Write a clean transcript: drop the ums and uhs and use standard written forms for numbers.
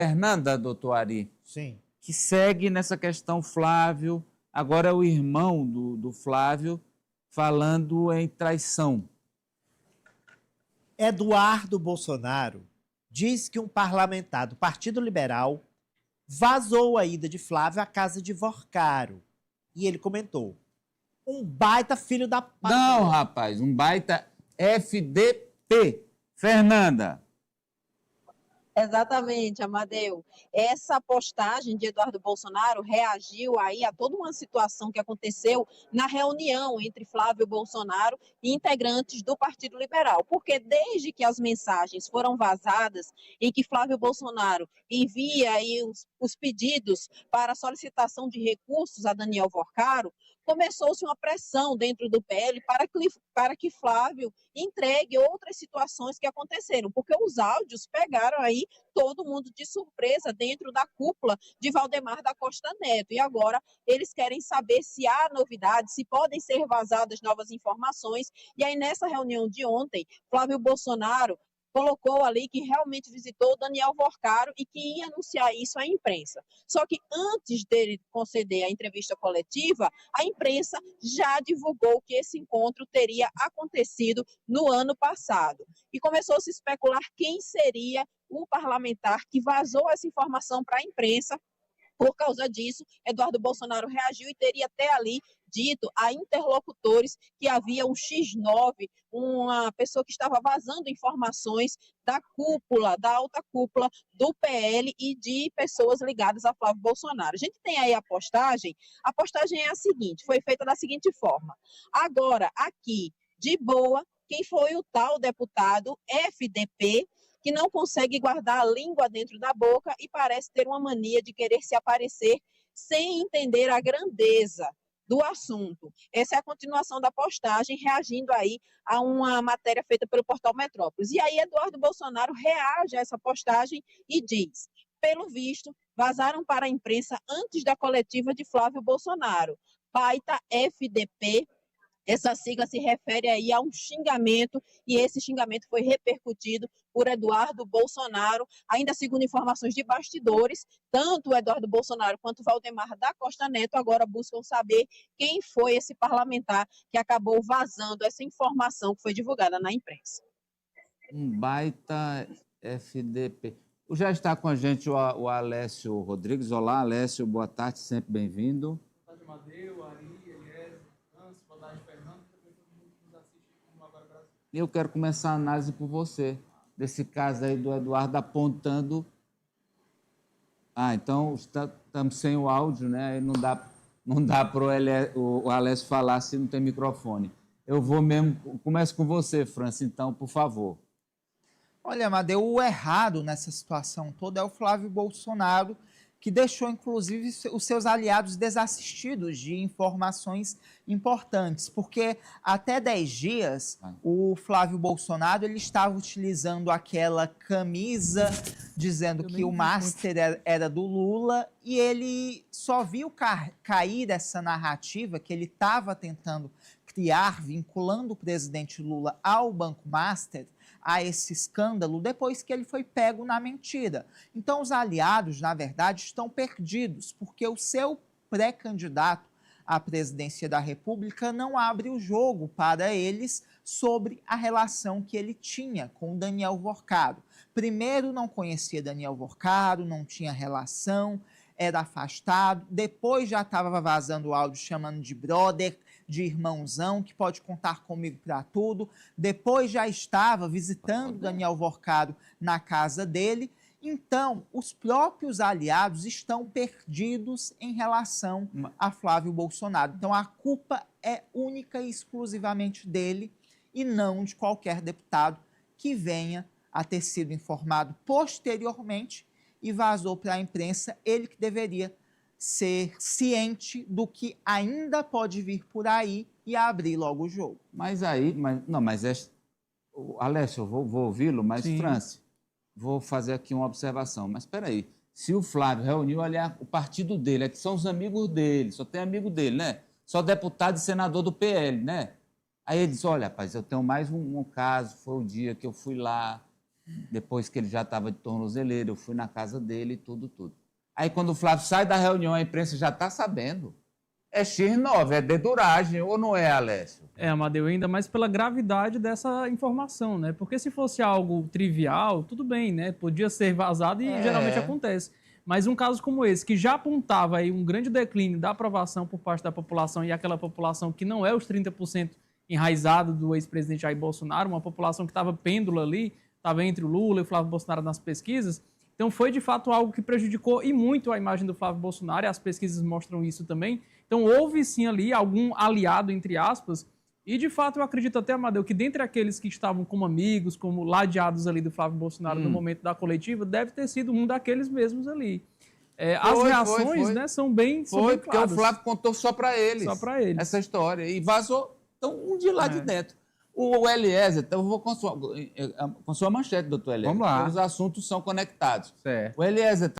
Fernanda, doutor Ari, Sim. que segue nessa questão Flávio, agora é o irmão do Flávio, falando em traição. Eduardo Bolsonaro diz que um parlamentar do Partido Liberal vazou a ida de Flávio à casa de Vorcaro. E ele comentou: um baita filho da Não, rapaz, um baita FDP. Fernanda. Exatamente, Amadeu. Essa postagem de Eduardo Bolsonaro reagiu aí a toda uma situação que aconteceu na reunião entre Flávio Bolsonaro e integrantes do Partido Liberal. Porque desde que as mensagens foram vazadas em que Flávio Bolsonaro envia aí os pedidos para solicitação de recursos a Daniel Vorcaro, começou-se uma pressão dentro do PL para que Flávio entregue outras situações que aconteceram, porque os áudios pegaram aí todo mundo de surpresa dentro da cúpula de Valdemar da Costa Neto. E agora eles querem saber se há novidades, se podem ser vazadas novas informações. E aí, nessa reunião de ontem, Flávio Bolsonaro colocou ali que realmente visitou Daniel Vorcaro e que ia anunciar isso à imprensa. Só que antes dele conceder a entrevista coletiva, a imprensa já divulgou que esse encontro teria acontecido no ano passado. E começou a se especular quem seria o parlamentar que vazou essa informação para a imprensa. Por causa disso, Eduardo Bolsonaro reagiu e teria até ali dito a interlocutores que havia um X9, uma pessoa que estava vazando informações da cúpula, da alta cúpula do PL e de pessoas ligadas a Flávio Bolsonaro. A gente tem aí a postagem é a seguinte, foi feita da seguinte forma: agora, aqui, de boa, quem foi o tal deputado FDP, que não consegue guardar a língua dentro da boca e parece ter uma mania de querer se aparecer sem entender a grandeza do assunto. Essa é a continuação da postagem, reagindo aí a uma matéria feita pelo Portal Metrópolis. E aí Eduardo Bolsonaro reage a essa postagem e diz: pelo visto, vazaram para a imprensa antes da coletiva de Flávio Bolsonaro. Baita FDP. Essa sigla se refere aí a um xingamento, e esse xingamento foi repercutido por Eduardo Bolsonaro. Ainda segundo informações de bastidores, tanto o Eduardo Bolsonaro quanto o Valdemar da Costa Neto agora buscam saber quem foi esse parlamentar que acabou vazando essa informação que foi divulgada na imprensa. Um baita FDP. Já está com a gente o Alessio Rodrigues. Olá, Alessio, boa tarde, sempre bem-vindo. Boa tarde, Amadeu, Ari, Eliezer, França, boa tarde, Fernando, também todo mundo que nos assiste no Agora Brasil. Eu quero começar a análise por você, desse caso aí do Eduardo apontando... então estamos sem o áudio, né? Aí não dá para o Alessio falar se não tem microfone. Eu vou mesmo... Começo com você, França, então, por favor. Olha, Amadeu, o errado nessa situação toda é o Flávio Bolsonaro, que deixou, inclusive, os seus aliados desassistidos de informações importantes, porque até 10 dias o Flávio Bolsonaro ele estava utilizando aquela camisa dizendo que o Master era do Lula, e ele só viu cair essa narrativa que ele estava tentando criar, vinculando o presidente Lula ao Banco Master, a esse escândalo, depois que ele foi pego na mentira. Então, os aliados, na verdade, estão perdidos, porque o seu pré-candidato à presidência da República não abre o jogo para eles sobre a relação que ele tinha com Daniel Vorcaro. Primeiro, não conhecia Daniel Vorcaro, não tinha relação, era afastado. Depois já estava vazando o áudio chamando de brother, de irmãozão, que pode contar comigo para tudo. Depois já estava visitando Daniel Vorcaro na casa dele. Então, os próprios aliados estão perdidos em relação a Flávio Bolsonaro. Então, a culpa é única e exclusivamente dele e não de qualquer deputado que venha a ter sido informado posteriormente e vazou para a imprensa, ele que deveria ser ciente do que ainda pode vir por aí e abrir logo o jogo. Mas aí, Alessio, eu vou ouvi-lo, mas, França, vou fazer aqui uma observação. Mas espera aí, se o Flávio reuniu ali o partido dele, é que são os amigos dele, só tem amigo dele, né? Só deputado e senador do PL, né? Aí ele disse, olha, rapaz, eu tenho mais um caso, foi o dia que eu fui lá, depois que ele já estava de tornozeleira, eu fui na casa dele, tudo. Aí, quando o Flávio sai da reunião, a imprensa já está sabendo. É X9, é deduragem, ou não é, Alessio? Amadeu, ainda mais pela gravidade dessa informação, né? Porque se fosse algo trivial, tudo bem, né? Podia ser vazado e geralmente acontece. Mas um caso como esse, que já apontava aí um grande declínio da aprovação por parte da população e aquela população que não é os 30% enraizado do ex-presidente Jair Bolsonaro, uma população que estava pêndula ali, estava entre o Lula e o Flávio Bolsonaro nas pesquisas. Então foi, de fato, algo que prejudicou e muito a imagem do Flávio Bolsonaro, e as pesquisas mostram isso também. Então houve, sim, ali algum aliado, entre aspas, e, de fato, eu acredito até, Amadeu, que dentre aqueles que estavam como amigos, como ladeados ali do Flávio Bolsonaro no momento da coletiva, deve ter sido um daqueles mesmos ali. As reações, né, são bem porque claras. o Flávio contou só para eles. Só para eles. Essa história. E vazou. Então, um de lá de dentro. O Eliezer, então eu vou com sua manchete, doutor Eliezer. Vamos lá. Os assuntos são conectados. Certo. O Eliezer